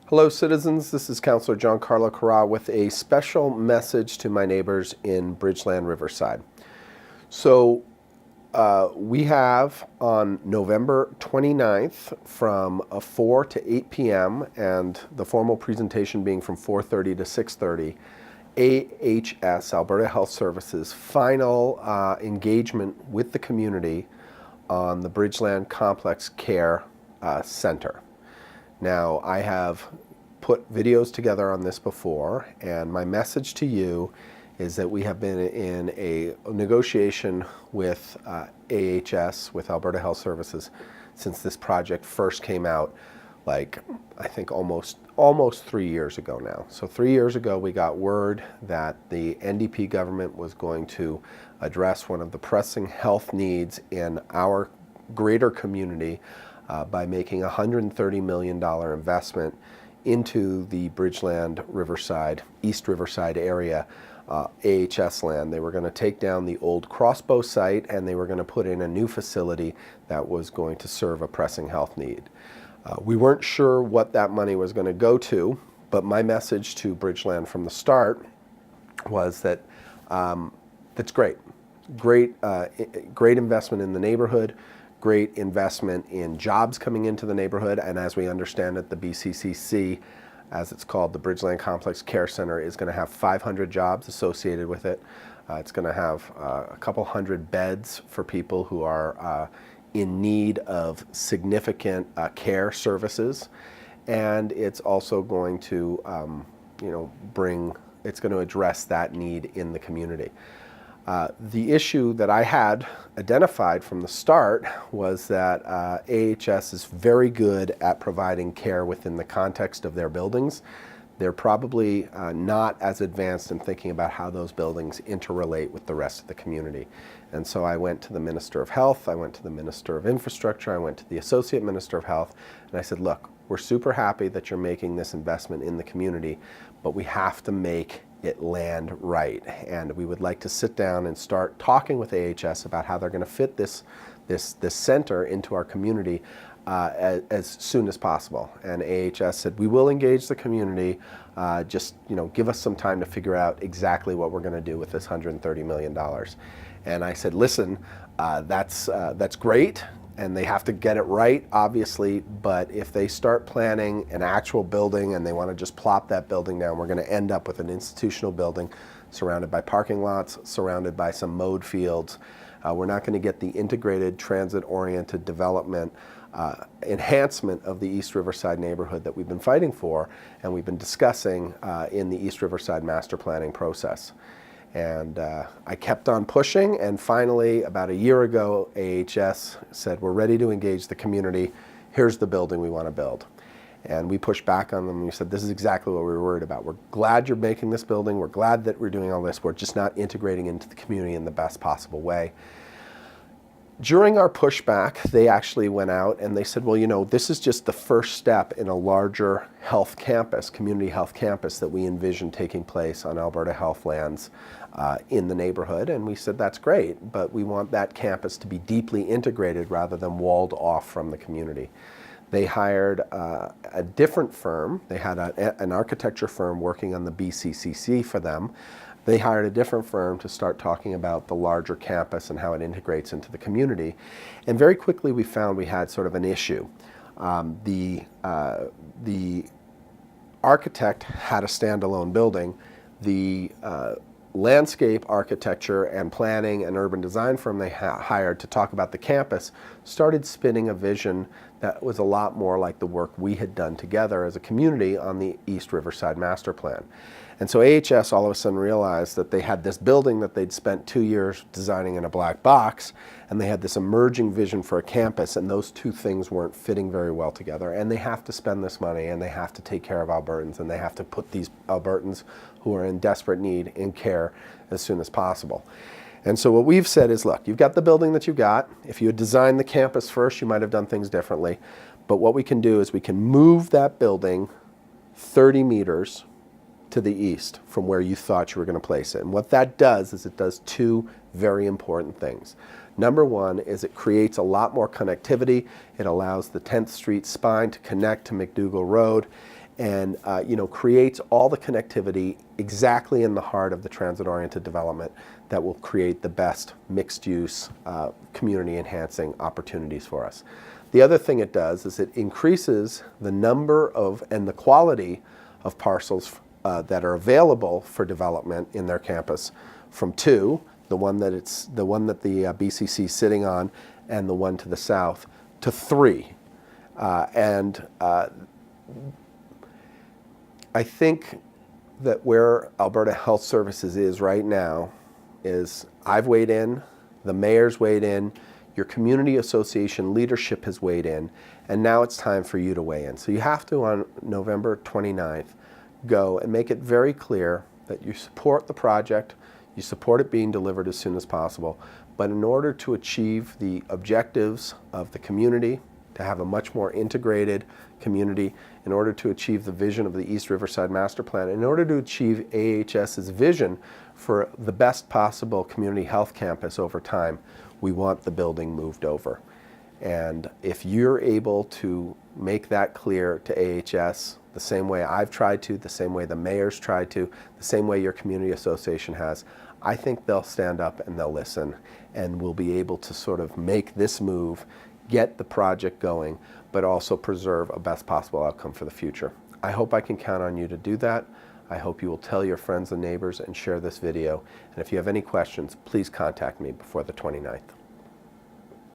Hello citizens, this is Councillor Gian-Carlo with a special message to my neighbors in Bridgeland, Riverside. So we have on November 29th from 4 to 8 p.m. and the formal presentation being from 4:30 to 6:30, AHS, Alberta Health Services, final engagement with the community on the Bridgeland Complex Care Center. Now, I have put videos together on this before, and my message to you is that we have been in a negotiation with AHS, with Alberta Health Services, since this project first came out, like, I think almost 3 years ago now. So 3 years ago, we got word that the NDP government was going to address one of the pressing health needs in our greater community by making a $130 million investment into the Bridgeland, Riverside, East Riverside area, AHS land. They were going to take down the old Crossbow site and they were going to put in a new facility that was going to serve a pressing health need. We weren't sure what that money was going to go to, but my message to Bridgeland from the start was that that's great. Great investment in the neighborhood, great investment in jobs coming into the neighborhood, and as we understand it, the BCCC, as it's called, the Bridgeland Complex Care Center, is going to have 500 jobs associated with it. It's going to have a couple hundred beds for people who are in need of significant care services, and it's also going to, it's going to address that need in the community. The issue that I had identified from the start was that AHS is very good at providing care within the context of their buildings. They're probably not as advanced in thinking about how those buildings interrelate with the rest of the community. And so I went to the Minister of Health, I went to the Minister of Infrastructure, I went to the Associate Minister of Health, and I said, look, we're super happy that you're making this investment in the community, but we have to make it land right. And we would like to sit down and start talking with AHS about how they're going to fit this center into our community as soon as possible. And AHS said, we will engage the community, just give us some time to figure out exactly what we're going to do with this $130 million. And I said, listen, that's great, and they have to get it right, obviously, but if they start planning an actual building and they want to just plop that building down, we're going to end up with an institutional building surrounded by parking lots, surrounded by some mowed fields. We're not going to get the integrated transit-oriented development enhancement of the East Riverside neighborhood that we've been fighting for and we've been discussing in the East Riverside master planning process. And I kept on pushing, and finally, about a year ago, AHS said, we're ready to engage the community. Here's the building we want to build. And we pushed back on them, and we said, this is exactly what we were worried about. We're glad you're making this building. We're glad that we're doing all this. We're just not integrating into the community in the best possible way. During our pushback, they actually went out and they said, well, this is just the first step in a larger health campus, community health campus that we envision taking place on Alberta Health lands in the neighborhood. And we said, that's great, but we want that campus to be deeply integrated rather than walled off from the community. They hired a different firm. They had an architecture firm working on the BCCC for them. They hired a different firm to start talking about the larger campus and how it integrates into the community. And very quickly we found we had sort of an issue. The architect had a standalone building. The landscape architecture and planning and urban design firm they hired to talk about the campus started spinning a vision that was a lot more like the work we had done together as a community on the East Riverside Master Plan. And so AHS all of a sudden realized that they had this building that they'd spent 2 years designing in a black box, and they had this emerging vision for a campus, and those two things weren't fitting very well together. And they have to spend this money, and they have to take care of Albertans, and they have to put these Albertans who are in desperate need in care as soon as possible. And so what we've said is, look, you've got the building that you got. If you had designed the campus first, you might have done things differently. But what we can do is we can move that building 30 meters to the east from where you thought you were going to place it. And what that does is it does two very important things. Number one is it creates a lot more connectivity. It allows the 10th Street spine to connect to McDougall Road, and creates all the connectivity exactly in the heart of the transit-oriented development that will create the best mixed-use, community-enhancing opportunities for us. The other thing it does is it increases the number of and the quality of parcels that are available for development in their campus from 2, the one that the BCC is sitting on, and the one to the south, to 3. I think that where Alberta Health Services is right now is I've weighed in, the mayor's weighed in, your community association leadership has weighed in, and now it's time for you to weigh in. So you have to, on November 29th, go and make it very clear that you support the project, you support it being delivered as soon as possible, but in order to achieve the objectives of the community, to have a much more integrated community, in order to achieve the vision of the East Riverside Master Plan, in order to achieve AHS's vision for the best possible community health campus over time, we want the building moved over. And if you're able to make that clear to AHS, the same way I've tried to, the same way the mayor's tried to, the same way your community association has, I think they'll stand up and they'll listen, and we'll be able to sort of make this move, get the project going, but also preserve a best possible outcome for the future. I hope I can count on you to do that. I hope you will tell your friends and neighbors and share this video. And if you have any questions, please contact me before the 29th.